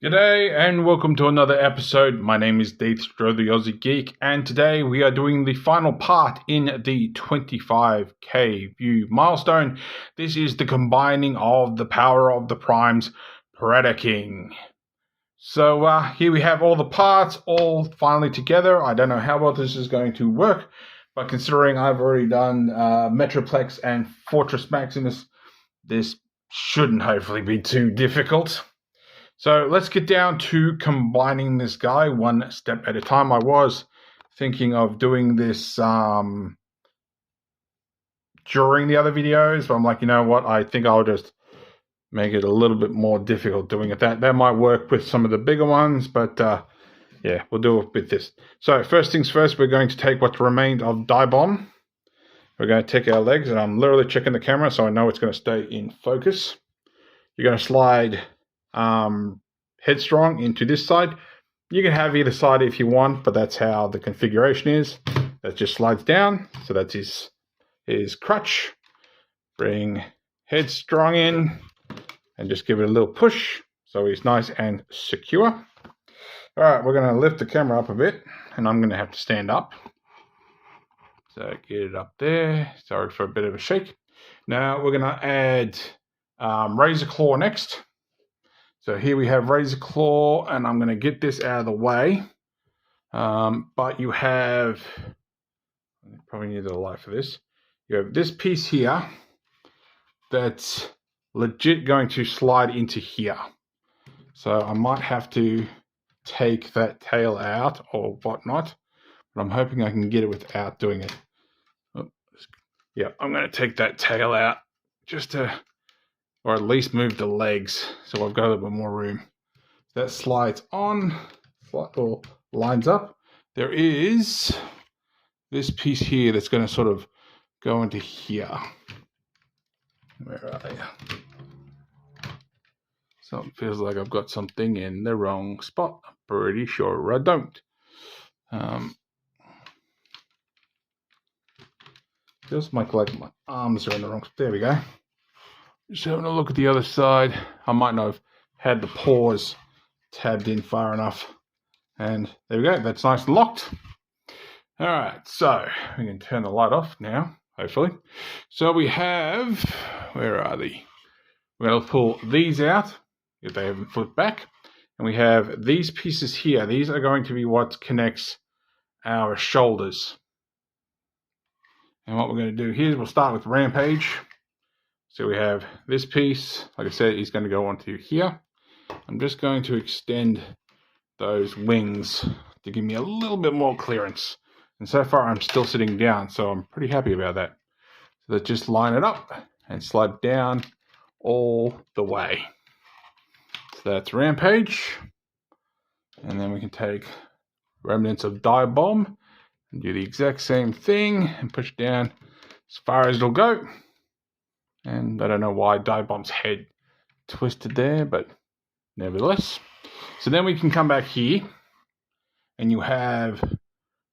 G'day and welcome to another episode. My name is Daethstro, the Aussie Geek, and today we are doing the final part in the 25k view milestone. This is the combining of the power of the primes, Predaking. So here we have all the parts all finally together. I don't know how well this is going to work, but considering I've already done Metroplex and Fortress Maximus, this shouldn't hopefully be too difficult. So let's get down to combining this guy one step at a time. I was thinking of doing this during the other videos, but I'm like, you know what? I think I'll just make it a little bit more difficult doing it. That might work with some of the bigger ones, but yeah, we'll do it with this. So first things first, we're going to take what's remained of Die Bomb. We're going to take our legs, and I'm literally checking the camera so I know it's going to stay in focus. You're going to slide headstrong into this side. You can have either side if you want, but that's how the configuration is. That just slides down. So that's his crutch. Bring headstrong in and just give it a little push so he's nice and secure. All right, we're going to lift the camera up a bit, and I'm going to have to stand up. So get it up there. Sorry for a bit of a shake. Now we're going to add Razor Claw next. So here we have Razor Claw, and I'm going to get this out of the way. But you have, I probably need a light for this. You have this piece here that's legit going to slide into here. So I might have to take that tail out or whatnot, but I'm hoping I can get it without doing it. Oh, yeah, I'm going to take that tail out just to, or at least move the legs so I've got a little bit more room. That slides on, or lines up. There is this piece here that's going to sort of go into here. Where are they? Something feels like I've got something in the wrong spot. I'm pretty sure I don't. Feels like my arms are in the wrong spot. There we go. Just having a look at the other side. I might not have had the paws tabbed in far enough. And there we go. That's nice and locked. All right. So we can turn the light off now, hopefully. So we have, where are they? We're going to pull these out if they haven't flipped back. And we have these pieces here. These are going to be what connects our shoulders. And what we're going to do here is we'll start with Rampage. So we have this piece, like I said, is going to go onto here. I'm just going to extend those wings to give me a little bit more clearance. And so far I'm still sitting down, so I'm pretty happy about that. So let's just line it up and slide down all the way. So that's Rampage. And then we can take remnants of Die Bomb and do the exact same thing and push down as far as it'll go. And I don't know why Die Bomb's head twisted there, but nevertheless. So then we can come back here, and you have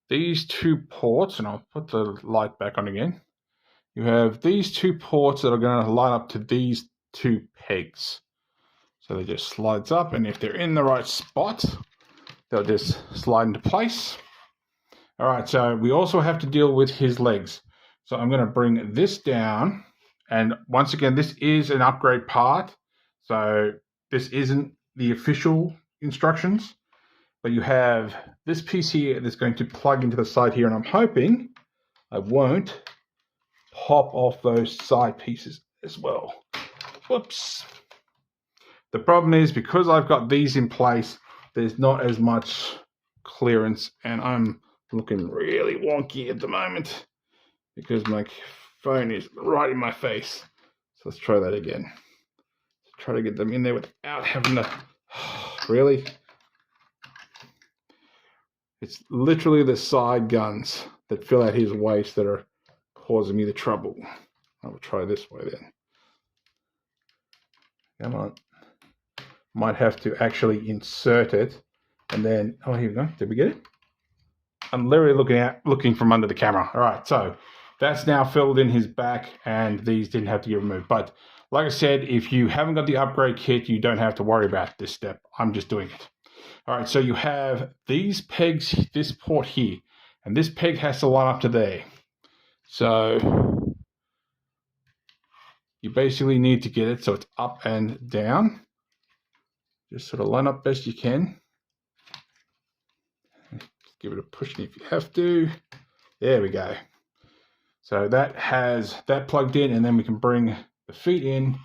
these two ports, and I'll put the light back on again. You have these two ports that are going to line up to these two pegs. So they just slides up, and if they're in the right spot, they'll just slide into place. All right, so we also have to deal with his legs. So I'm going to bring this down. And once again, this is an upgrade part, so this isn't the official instructions, but you have this piece here that's going to plug into the side here, and I'm hoping I won't pop off those side pieces as well. Whoops. The problem is because I've got these in place, there's not as much clearance, and I'm looking really wonky at the moment because my phone is right in my face. So let's try that again. Let's try to get them in there without having to really. It's literally the side guns that fill out his waist that are causing me the trouble. I'll try this way then. Come on. Might have to actually insert it and then, oh, here we go. Did we get it? I'm literally looking from under the camera. All right, so that's now filled in his back, and these didn't have to get removed. But like I said, if you haven't got the upgrade kit, you don't have to worry about this step. I'm just doing it. All right, so you have these pegs, this port here, and this peg has to line up to there. So you basically need to get it so it's up and down. Just sort of line up best you can. Give it a push if you have to. There we go. So that has that plugged in, and then we can bring the feet in,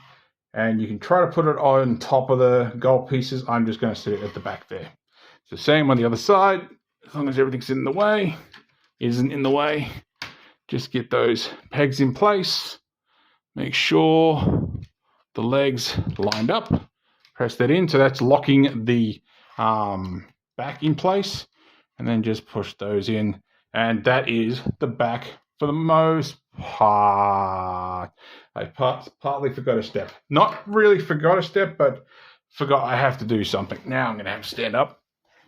and you can try to put it on top of the gold pieces. I'm just going to sit it at the back there. So same on the other side, as long as everything's in the way, isn't in the way. Just get those pegs in place. Make sure the legs lined up. Press that in. So that's locking the back in place. And then just push those in. And that is the back for the most part. I partly forgot a step. Not really forgot a step, but forgot I have to do something. Now I'm going to have to stand up.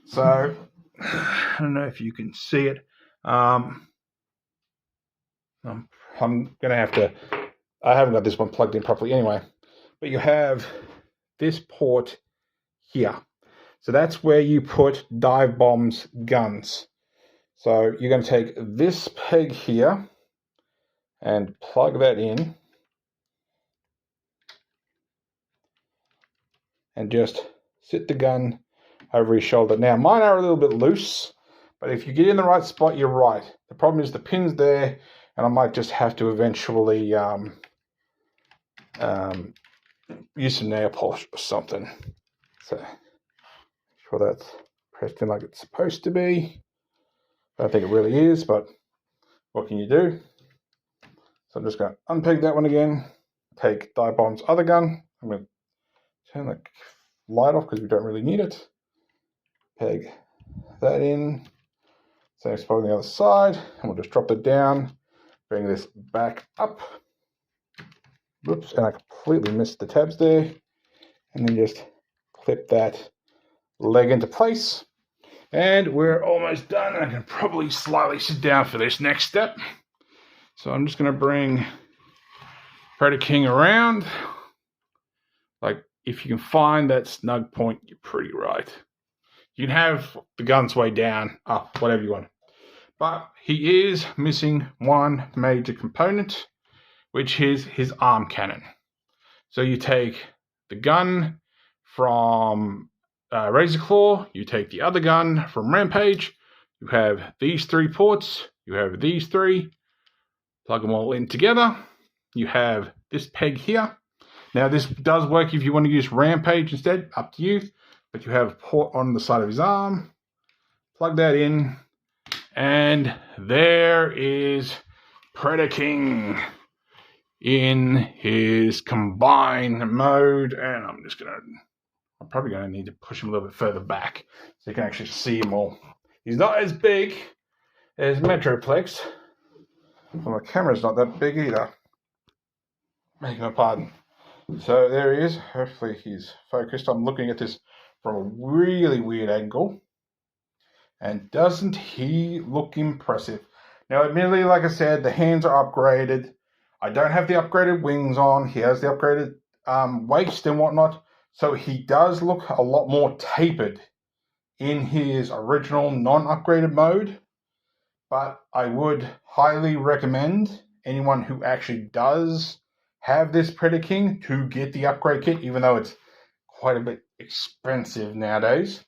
So I don't know if you can see it. I'm going to have to... I haven't got this one plugged in properly anyway. But you have this port here. So that's where you put dive bombs guns. So you're going to take this peg here and plug that in. And just sit the gun over his shoulder. Now, mine are a little bit loose, but if you get in the right spot, you're right. The problem is the pin's there, and I might just have to eventually use some nail polish or something. So, make sure that's pressed in like it's supposed to be. I don't think it really is, but what can you do? So I'm just going to unpeg that one again, take Dive Bomb's other gun. I'm going to turn the light off because we don't really need it. Peg that in. Same spot on the other side, and we'll just drop it down, bring this back up. Whoops, and I completely missed the tabs there. And then just clip that leg into place. And we're almost done. I can probably slightly sit down for this next step. So I'm just going to bring Predaking around. Like, if you can find that snug point, you're pretty right. You can have the guns way down, up, whatever you want. But he is missing one major component, which is his arm cannon. So you take the gun from Razor Claw, you take the other gun from Rampage, you have these three ports, you have these three, plug them all in together, you have this peg here. Now this does work if you want to use Rampage instead, up to you, but you have a port on the side of his arm, plug that in, and there is Predaking in his combined mode. And I'm probably going to need to push him a little bit further back so you can actually see him all. He's not as big as Metroplex. Well, my camera's not that big either. Beg my pardon. So there he is. Hopefully he's focused. I'm looking at this from a really weird angle. And doesn't he look impressive? Now, admittedly, like I said, the hands are upgraded. I don't have the upgraded wings on. He has the upgraded waist and whatnot. So he does look a lot more tapered in his original non-upgraded mode. But I would highly recommend anyone who actually does have this Predaking to get the upgrade kit, even though it's quite a bit expensive nowadays.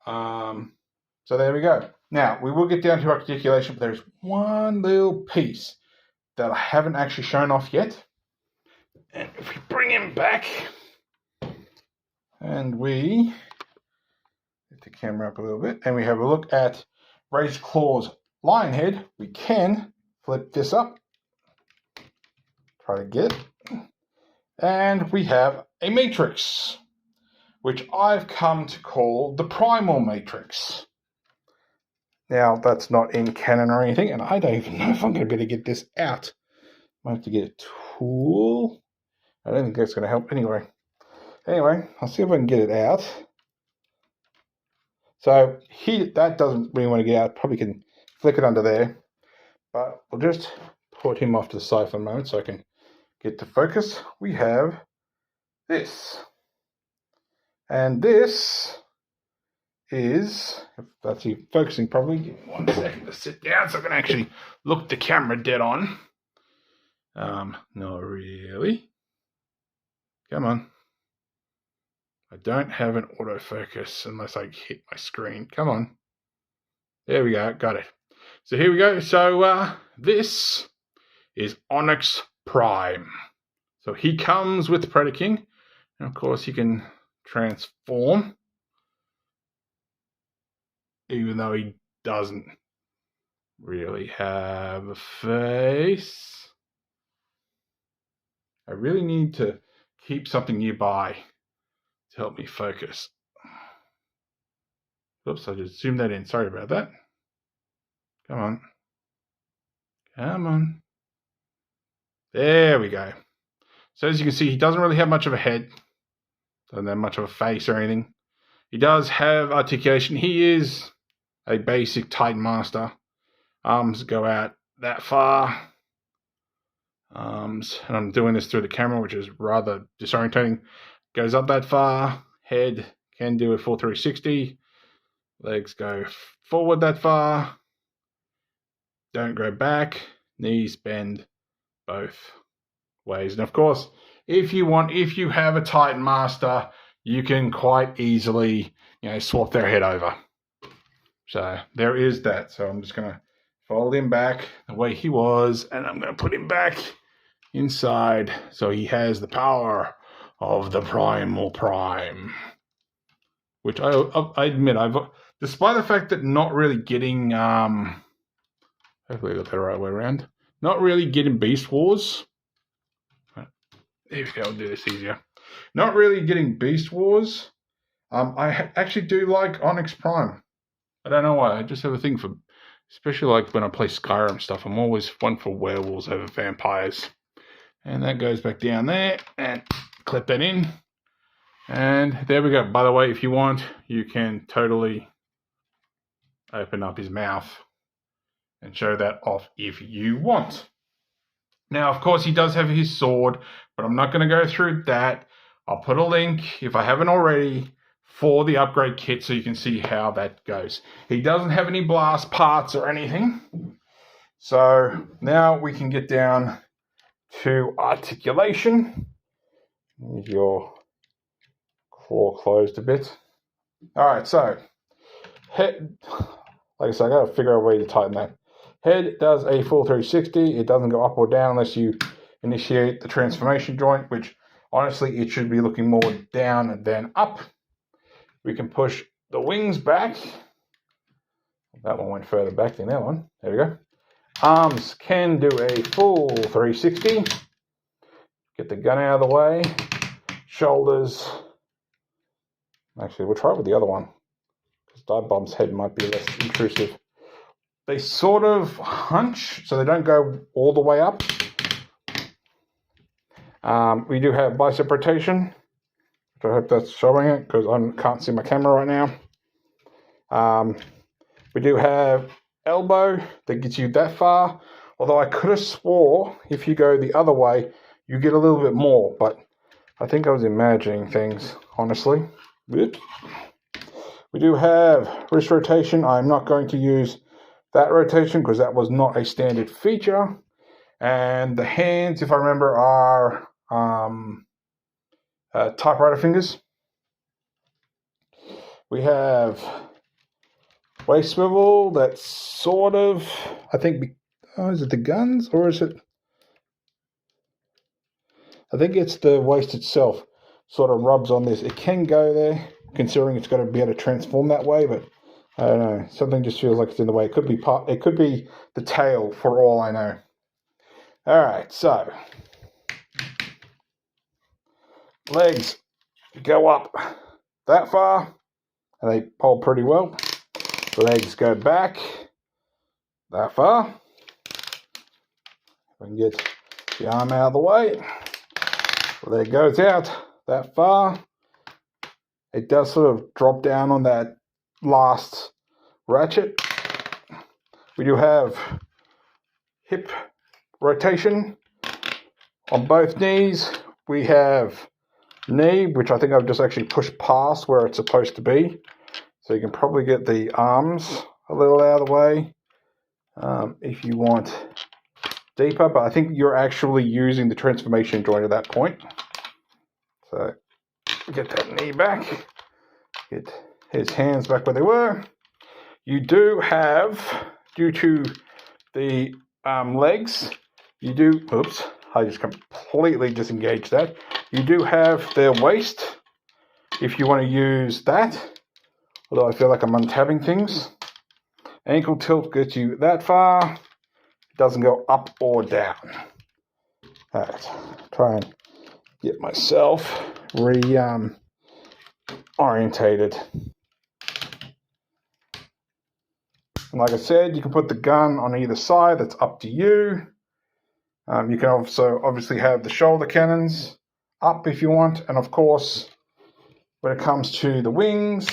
So there we go. Now, we will get down to articulation, but there's one little piece that I haven't actually shown off yet. And if we bring him back, and we get the camera up a little bit, and we have a look at Razor Claw's lion head, we can flip this up. Try to get it. And we have a matrix, which I've come to call the Primal Matrix. Now, that's not in canon or anything, and I don't even know if I'm going to be able to get this out. I might have to get a tool. I don't think that's going to help anyway. Anyway, I'll see if I can get it out. So, that doesn't really want to get out. Probably can flick it under there. But we'll just put him off to the side for a moment so I can get to focus, we have this. And this is, if that's you focusing properly, give me 1 second to sit down so I can actually look the camera dead on. Not really. Come on. I don't have an autofocus unless I hit my screen. Come on. There we go. Got it. So here we go. So this is Onyx Prime. So he comes with Predaking. And of course he can transform. Even though he doesn't really have a face. I really need to keep something nearby to help me focus. Oops, I just zoomed that in. Sorry about that. Come on. Come on. There we go. So as you can see, he doesn't really have much of a head. Doesn't have much of a face or anything. He does have articulation. He is a basic Titan Master. Arms go out that far. Arms, and I'm doing this through the camera, which is rather disorientating. Goes up that far. Head can do a full 360. Legs go forward that far. Don't go back. Knees bend both ways. And of course, if you have a Titan Master, you can quite easily, swap their head over. So there is that. So I'm just going to fold him back the way he was, and I'm going to put him back inside so he has the power of the Primal Prime. Which I admit, despite the fact that not really getting, hopefully I got the right way around, not really getting Beast Wars. There we go, I'll do this easier. Not really getting Beast Wars. I actually do like Onyx Prime. I don't know why. I just have a thing for, especially like when I play Skyrim stuff, I'm always one for werewolves over vampires. And that goes back down there, and clip that in. And there we go. By the way, if you want, you can totally open up his mouth and show that off if you want. Now, of course, he does have his sword, but I'm not going to go through that. I'll put a link, if I haven't already, for the upgrade kit so you can see how that goes. He doesn't have any blast parts or anything. So now we can get down to articulation. Need your claw closed a bit. All right, so head, like I said, I got to figure out a way to tighten that. Head does a full 360. It doesn't go up or down unless you initiate the transformation joint, which honestly it should be looking more down than up. We can push the wings back. That one went further back than that one. There we go. Arms can do a full 360. Get the gun out of the way. Shoulders. Actually, we'll try it with the other one, because Dive Bomb's head might be less intrusive. They sort of hunch, so they don't go all the way up. We do have bicep rotation. I hope that's showing it, because I can't see my camera right now. We do have elbow that gets you that far. Although I could have swore if you go the other way, you get a little bit more. But I think I was imagining things, honestly. Oops. We do have wrist rotation. I'm not going to use that rotation because that was not a standard feature. And the hands, if I remember, are typewriter fingers. We have waist swivel. That's sort of, I think, is it the guns or is it? I think it's the waist itself sort of rubs on this. It can go there, considering it's got to be able to transform that way, but I don't know. Something just feels like it's in the way. It could be the tail for all I know. All right, so legs go up that far, and they pull pretty well. Legs go back that far. We can get the arm out of the way. Leg goes out that far. It does sort of drop down on that last ratchet. We do have hip rotation, On both knees, we have knee, which I think I've just actually pushed past where it's supposed to be. So you can probably get the arms a little out of the way if you want deeper, but I think you're actually using the transformation joint at that point. So get that knee back, get his hands back where they were. You do have, due to the legs, you do, oops, I just completely disengaged that. You do have their waist, if you want to use that, although I feel like I'm untabbing things. Ankle tilt gets you that far. It doesn't go up or down. All right, try and get myself orientated. And like I said, you can put the gun on either side. That's up to you. You can also obviously have the shoulder cannons up if you want. And of course, when it comes to the wings,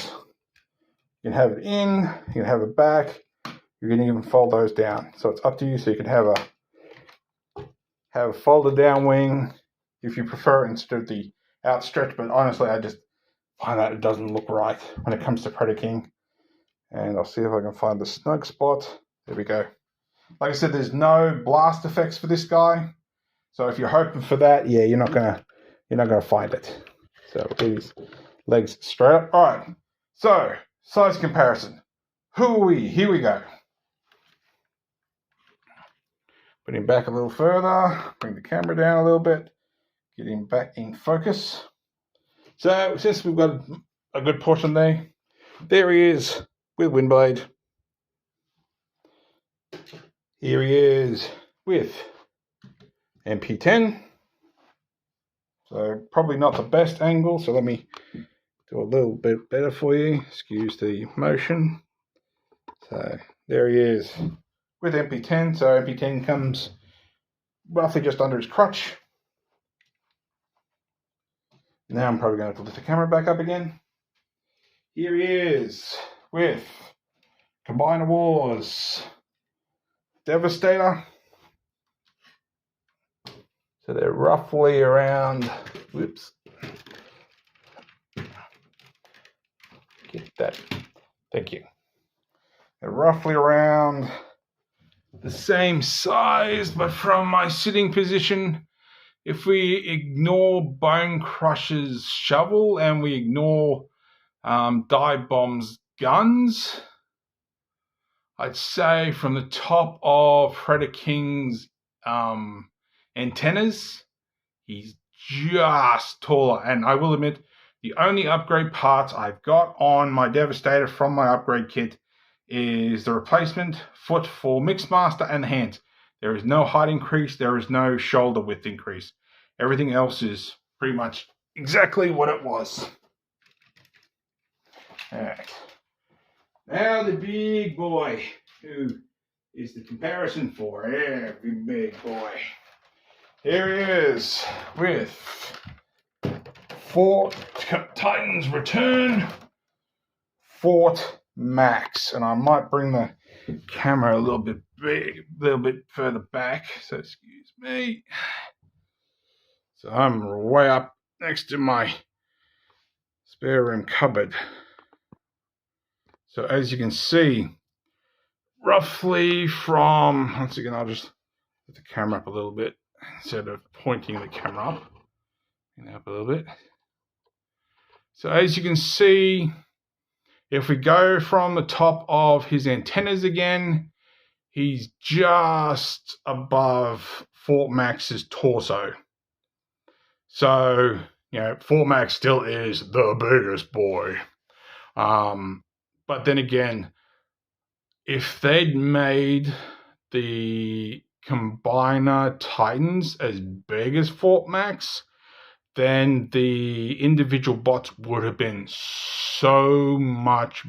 you can have it in, you can have it back. You can even fold those down. So it's up to you. So you can have a folded down wing if you prefer instead of the outstretched. But honestly, I just find that it doesn't look right when it comes to Predaking. And I'll see if I can find the snug spot. There we go. Like I said, there's no blast effects for this guy. So if you're hoping for that, yeah, you're not gonna find it. So these legs straight up. All right. So size comparison. Who are we? Here we go. Put him back a little further. Bring the camera down a little bit. Get him back in focus. So since we've got a good portion there, there he is with Windblade. Here he is with MP10. So probably not the best angle, so let me do a little bit better for you. Excuse the motion. So there he is with MP10. So MP10 comes roughly just under his crotch. Now I'm probably going to lift the camera back up again. Here he is with Combiner Wars Devastator. So they're roughly around, whoops, get that, thank you. They're roughly around the same size, but from my sitting position, if we ignore Bone Crusher's shovel and we ignore Dive Bomb's guns, I'd say from the top of Predaking's antennas, he's just taller. And I will admit, the only upgrade parts I've got on my Devastator from my upgrade kit is the replacement foot for Mixmaster and the hands. There is no height increase. There is no shoulder width increase. Everything else is pretty much exactly what it was. All right. Now the big boy, who is the comparison for every big boy. Here he is with Fort Titan's Return, Fort Max. And I might bring the camera a little bit further back, so excuse me. So I'm way up next to my spare room cupboard. So as you can see, roughly from, once again, I'll just put the camera up a little bit instead of pointing the camera up. Up a little bit. So as you can see, if we go from the top of his antennas again, he's just above Fort Max's torso. So, Fort Max still is the biggest boy. But then again, if they'd made the Combiner Titans as big as Fort Max, then the individual bots would have been so much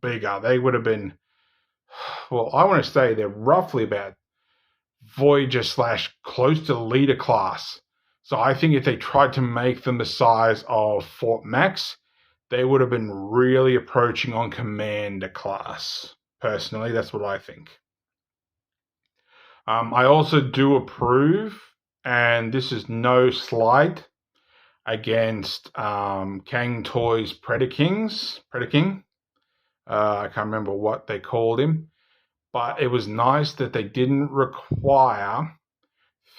bigger. They would have been, well, I want to say they're roughly about Voyager / close to leader class. So I think if they tried to make them the size of Fort Max, they would have been really approaching on Commander class. Personally, that's what I think. I also do approve and this is no slight against Kang Toys Predaking. I can't remember what they called him, but it was nice that they didn't require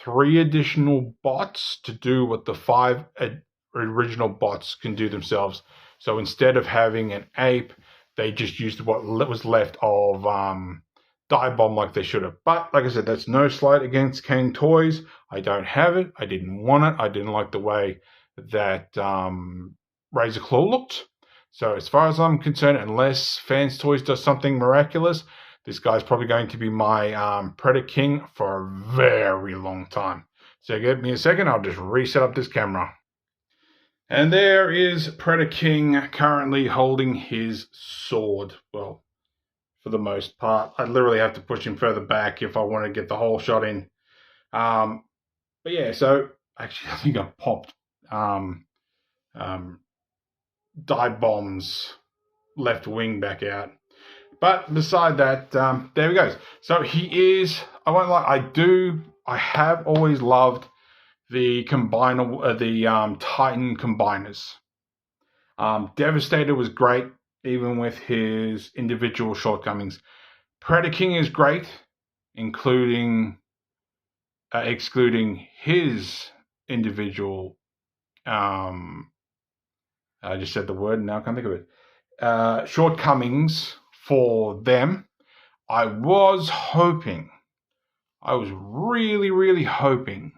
3 additional bots to do what the 5 original bots can do themselves. So instead of having an ape, they just used what was left of Dive Bomb like they should have. But like I said, that's no slight against Kang Toys. I don't have it. I didn't want it. I didn't like the way that Razor Claw looked. So as far as I'm concerned, unless Fans Toys does something miraculous, this guy's probably going to be my Predaking for a very long time. So give me a second. I'll just reset up this camera. And there is Predaking currently holding his sword. Well, for the most part. I literally have to push him further back if I want to get the whole shot in. But yeah, so actually I think I popped Dive Bomb's left wing back out. But beside that, there he goes. So he is, I won't lie, I have always loved the combiner, the Titan combiners. Devastator was great, even with his individual shortcomings. Predaking is great, excluding his individual. I just said the word, and now I can't think of it. Shortcomings for them. I was really, really hoping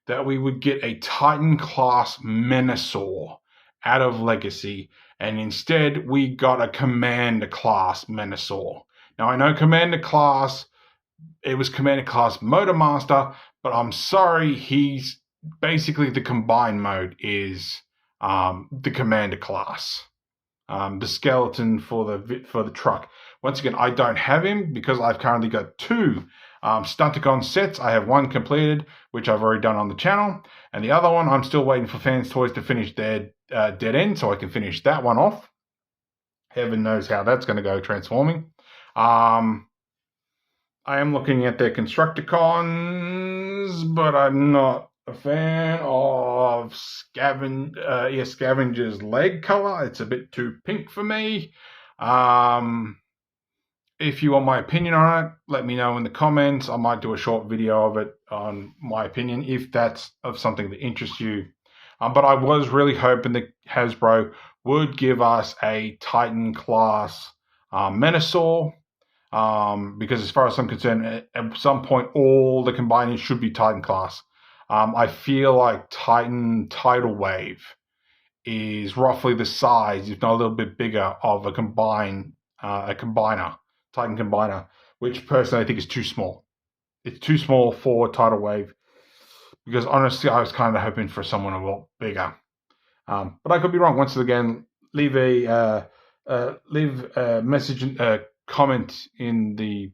that we would get a Titan class Menasor out of Legacy, and instead we got a Commander class Menasor. Now I know Commander class, it was Commander class Motormaster, but I'm sorry, he's basically the combined mode is the Commander class. The skeleton for the truck. Once again, I don't have him because I've currently got 2 Stunticon sets. I have 1 completed, which I've already done on the channel, and the other one I'm still waiting for Fans Toys to finish their dead end so I can finish that one off. Heaven knows how that's going to go transforming. I am looking at their Constructicons, but I'm not a fan of Scavenger's leg color. It's a bit too pink for me. If you want my opinion on it, let me know in the comments. I might do a short video of it on my opinion if that's of something that interests you. But I was really hoping that Hasbro would give us a Titan class Menasor. Because as far as I'm concerned, at some point all the combiners should be Titan class. I feel like Titan Tidal Wave is roughly the size, if not a little bit bigger, of a Titan combiner, which personally I think is too small. It's too small for Tidal Wave, because honestly I was kind of hoping for someone a lot bigger. But I could be wrong. Once again, leave a message, comment in the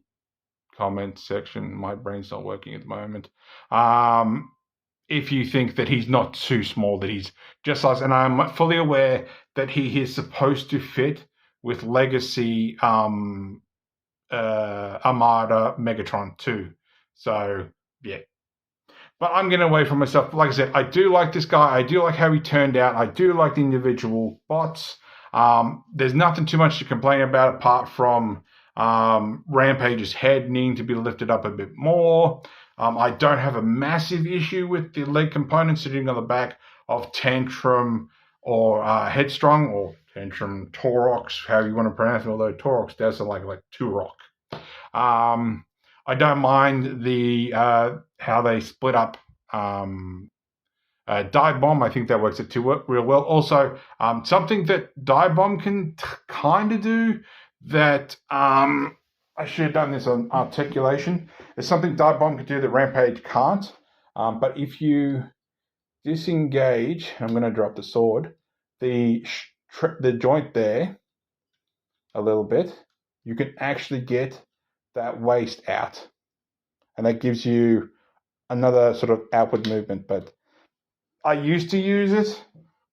comment section. My brain's not working at the moment. If you think that he's not too small, that he's just size, and I'm fully aware that he is supposed to fit with Legacy Armada Megatron too. So yeah. But I'm getting away from myself. Like I said, I do like this guy. I do like how he turned out. I do like the individual bots. There's nothing too much to complain about apart from Rampage's head needing to be lifted up a bit more. I don't have a massive issue with the leg component sitting on the back of Tantrum or Headstrong, or Tantrum Torox, however you want to pronounce it, although Torox does sound like Turok. I don't mind the how they split up Dive Bomb. I think that works at real well. Also, something that Dive Bomb can kind of do that I should have done this on articulation. There's something Dive Bomb can do that Rampage can't. But if you disengage, I'm going to drop the sword, the joint there a little bit, you can actually get that waist out. And that gives you another sort of outward movement. But I used to use it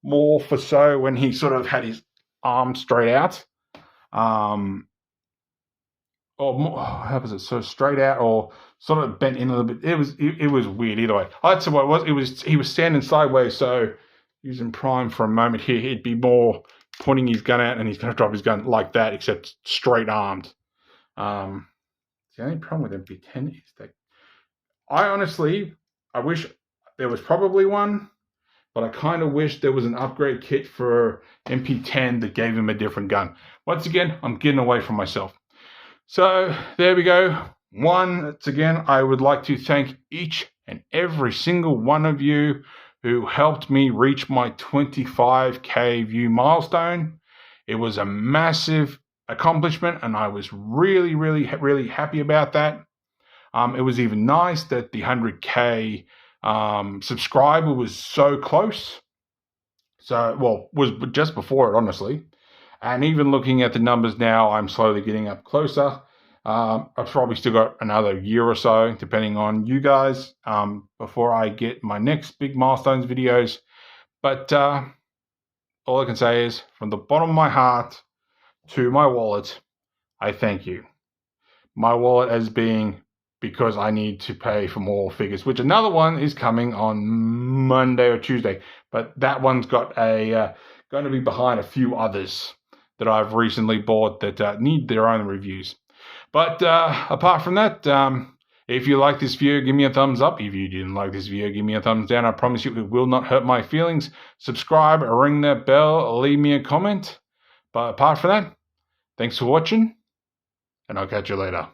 more for so when he sort of had his arm straight out. or more, how was it? So straight out or sort of bent in a little bit. It was weird either way. I'd say what it was. He was standing sideways, so using prime for a moment here, he'd be more pointing his gun out and he's going to drop his gun like that, except straight armed. The only problem with MP10 is that I wish there was probably one, but I kind of wish there was an upgrade kit for MP10 that gave him a different gun. Once again, I'm getting away from myself. So there we go. Once again, I would like to thank each and every single one of you who helped me reach my 25K view milestone. It was a massive accomplishment, and I was really, really, really happy about that. It was even nice that the 100K subscriber was so close. So, well, was just before it, honestly. And even looking at the numbers now, I'm slowly getting up closer. I've probably still got another year or so, depending on you guys, before I get my next big milestones videos. But all I can say is, from the bottom of my heart to my wallet, I thank you. My wallet as being because I need to pay for more figures, which another one is coming on Monday or Tuesday. But that one's got going to be behind a few others that I've recently bought that need their own reviews. But apart from that, if you like this video, give me a thumbs up. If you didn't like this video, give me a thumbs down. I promise you it will not hurt my feelings. Subscribe, ring that bell, leave me a comment. But apart from that, thanks for watching, and I'll catch you later.